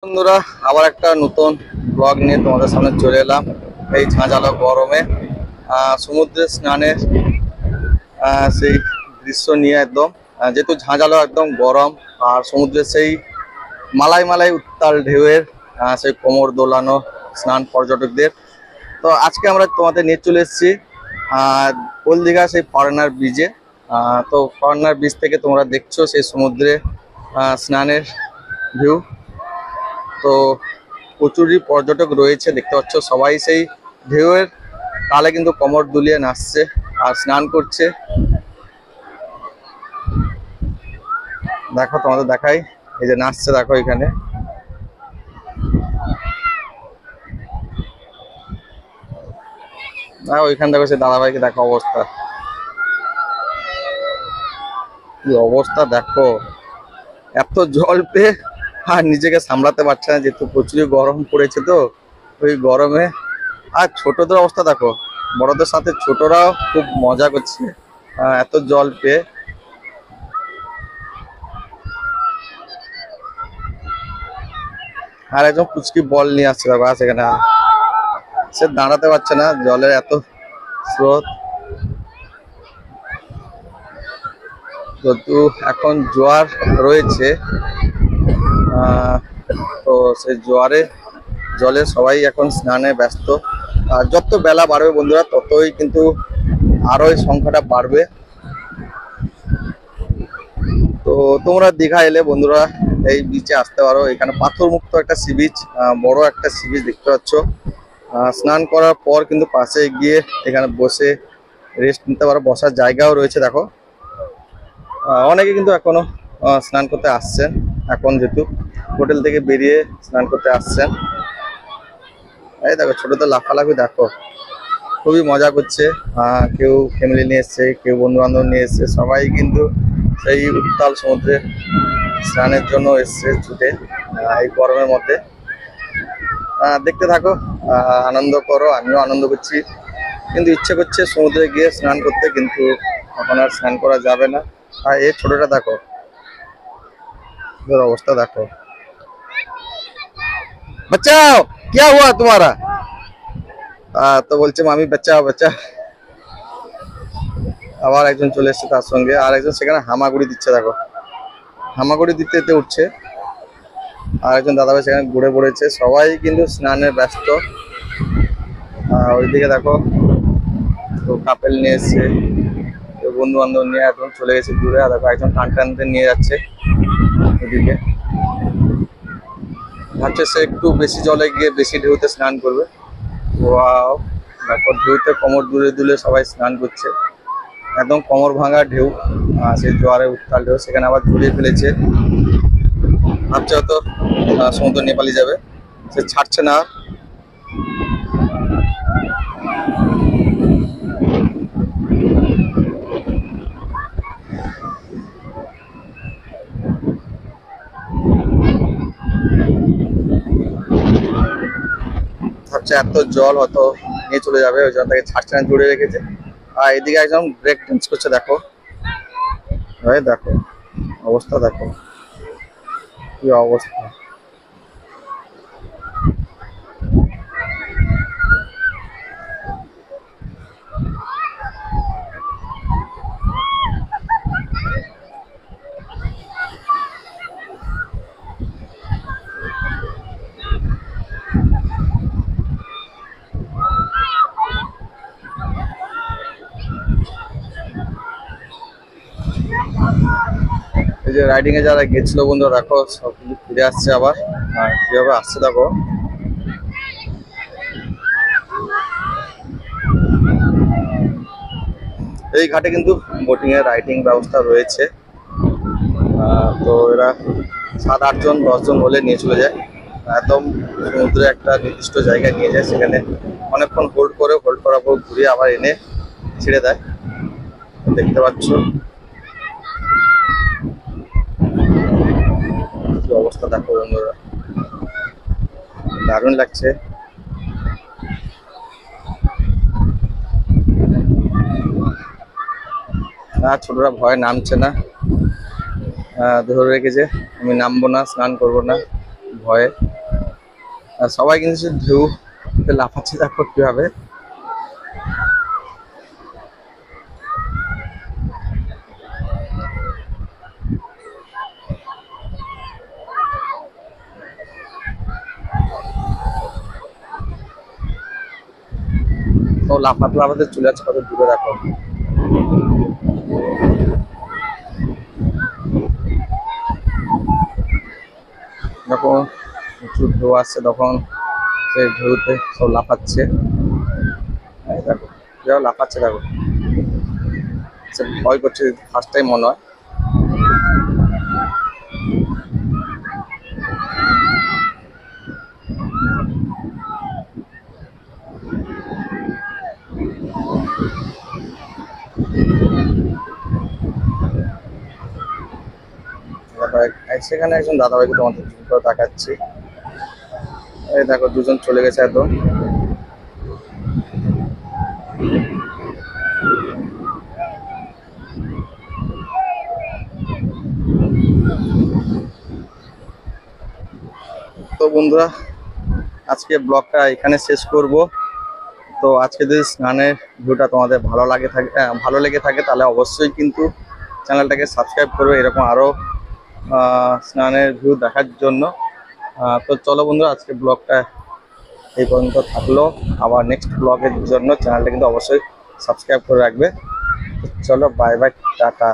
বন্ধুরা, আবার একটা নতুন ব্লগ নিয়ে তোমাদের সামনে চলে এলাম। এই ঝাঁঝালো গরমে সমুদ্রে স্নানের সেই দৃশ্য নিয়ে একদম যেহেতু ঝাঁঝালো একদম গরম, আর সমুদ্রের সেই মালাই মালাই উত্তাল ঢেউয়ের সেই কোমর দোলানো স্নান পর্যটকদের। তো আজকে আমরা তোমাদের নিয়ে চলে এসেছি ওল্ড দীঘা সেই ফরেনার ব্রিজে। তো ফরেনার ব্রিজ থেকে তোমরা দেখছো সেই সমুদ্রে স্নানের ভিউ। তো প্রচুরই পর্যটক রয়েছে, দেখতে পাচ্ছ সবাই সেই ঢেউয়ের তালে কিন্তু কোমর দুলিয়ে নাচছে আর স্নান করছে। দেখো তোমাদের দেখাই, এই যে নাচছে দেখো এখানে। ওইখান দেখো সেই দাদাভাইকে দেখো অবস্থা, কি অবস্থা দেখো, এত জল পেয়ে আর নিজেকে সামলাতে পারছে না, যেহেতু প্রচুরই গরম পড়েছে। তো ওই গরমে আর ছোটদের অবস্থা দেখো, বড়দের সাথে ছোটরাও খুব মজা করছে এত জল পেয়ে। আর একজন পুচকি বল নিয়ে আসছে দেখো, আছে এখানে, সে দাঁড়াতে পারছে না, জলের এত স্রোত। যেহেতু এখন জোয়ার রয়েছে, তো সেই জোয়ারে জলে সবাই এখন স্নানে ব্যস্ত। আর যত বেলা বাড়বে বন্ধুরা, ততই কিন্তু আরো এই সংখ্যাটা বাড়বে। তো তোমরা দীঘা এলে বন্ধুরা এই বিচে আসতে পারো। এখানে পাথর মুক্ত একটা সি বিচ, বড় একটা সি বিচ দেখতে পাচ্ছ। স্নান করার পর কিন্তু পাশে গিয়ে এখানে বসে রেস্ট নিতে পারো, বসার জায়গাও রয়েছে দেখো। অনেকে কিন্তু এখনো স্নান করতে আসছেন, এখন যেহেতু হোটেল থেকে বেরিয়ে স্নান করতে আসছেন। এই দেখো ছোটদের লাফালাফি দেখো, খুবই মজা করছে। কেউ ফ্যামিলি নিয়ে এসছে, কেউ বন্ধু বান্ধব নিয়ে এসছে, সবাই কিন্তু সেই উত্তাল সমুদ্রে স্নানের জন্য এসছে ছুটে এই গরমের মধ্যে। দেখতে থাকো, আনন্দ করো, আমিও আনন্দ করছি। কিন্তু ইচ্ছে করছে সমুদ্রে গিয়ে স্নান করতে, কিন্তু এখন আর স্নান করা যাবে না। আর এই ছোটটা দেখো, ওর অবস্থা দেখো। বাচ্চাও, क्या हुआ तुम्हारा? তো বলছে মামি বাচ্চাও বাচ্চা। আবার একজন চলে এসছে তার সঙ্গে, আর একজন সেখানে হামাগুড়ি দিচ্ছে দেখো, হামাগুড়ি দিতে দিতে উঠছে। আর একজন দাদাভাই সেখানে ঘুরে পড়েছে, সবাই কিন্তু স্নানে ব্যস্ত। ওইদিকে দেখো তো কাপেল নিয়ে এসছে, কেউ বন্ধু বান্ধব নিয়ে এখন চলে গেছে দূরে। আর দেখো একজন টান টানতে নিয়ে যাচ্ছে ওইদিকে, ভাবছে সে একটু বেশি জলে গিয়ে বেশি ঢেউতে স্নান করবে। ওয়াও, দেখো ঢেউতে কোমর দুলে দুলে সবাই স্নান করছে, একদম কোমর ভাঙা ঢেউ। সেই জোয়ারে উত্তাল ঢেউ, সেখানে আবার ঝুলিয়ে ফেলেছে, ভাবছে হয়তো সমুদ্র নেপালি যাবে, সে ছাড়ছে না। ভাবছে এত জল হয়তো নিয়ে চলে যাবে, ওই জন্য তাকে ছাড়ছে না, জুড়ে রেখেছে। আর এদিকে একজন ব্রেক ডান্স করছে দেখো, ভাই দেখো অবস্থা দেখো, কি অবস্থা। এই যে রাইডিং এ যারা গেছিল বন্ধুরা, দেখো সব কিছু ফিরে আসছে আবার, আর কিভাবে আসছে দেখো। এই ঘাটে কিন্তু বোটিং এর রাইডিং ব্যবস্থা রয়েছে। তো এরা 7-8 জন 10 জন হলে নিয়ে চলে যায়, একদম সমুদ্রে একটা নির্দিষ্ট জায়গায় নিয়ে যায়, সেখানে অনেকক্ষণ হোল্ড করে, হোল্ড করার পর ঘুরিয়ে আবার এনে ছেড়ে দেয়। দেখতে পাচ্ছ কি অবস্থা দেখো বন্ধুরা, দারুণ লাগছে। ছোটরা ভয় নামছে না, ধরে রেখেছে আমি নামবো না, স্নান করবো না ভয়ে। আর সবাই কিন্তু ঢেউ লাফাচ্ছে, দেখো কিভাবে। তো লাফাতে লাফাতে চলে যাচ্ছে কত দূরে, দেখো। যখন প্রচুর ঢেউ আসছে তখন সেই ঢেউতে সব লাফাচ্ছে, এই দেখো যাও লাফাচ্ছে, দেখো সে ভয় করছে ফার্স্ট টাইম মনে হয়। সেখানে একজন দাদাভাইকে তোমাদের জুম করে দেখাচ্ছি, এই দেখো দুজন চলে গেছে এত। তো বন্ধুরা, আজকে ব্লগটা এখানে শেষ করব। তো আজকে যদি স্নানের ভিউটা তোমাদের ভালো লেগে থাকে তাহলে অবশ্যই কিন্তু চ্যানেলটাকে সাবস্ক্রাইব করবে এরকম আরো স্নানের ভিউ দেখার জন্য। তো চলো বন্ধুরা, আজকে ব্লগটা এই পর্যন্ত থাকলো। আবার নেক্সট ব্লগের জন্য চ্যানেলটা কিন্তু অবশ্যই সাবস্ক্রাইব করে রাখবে। চলো, বাই বাই, টাটা।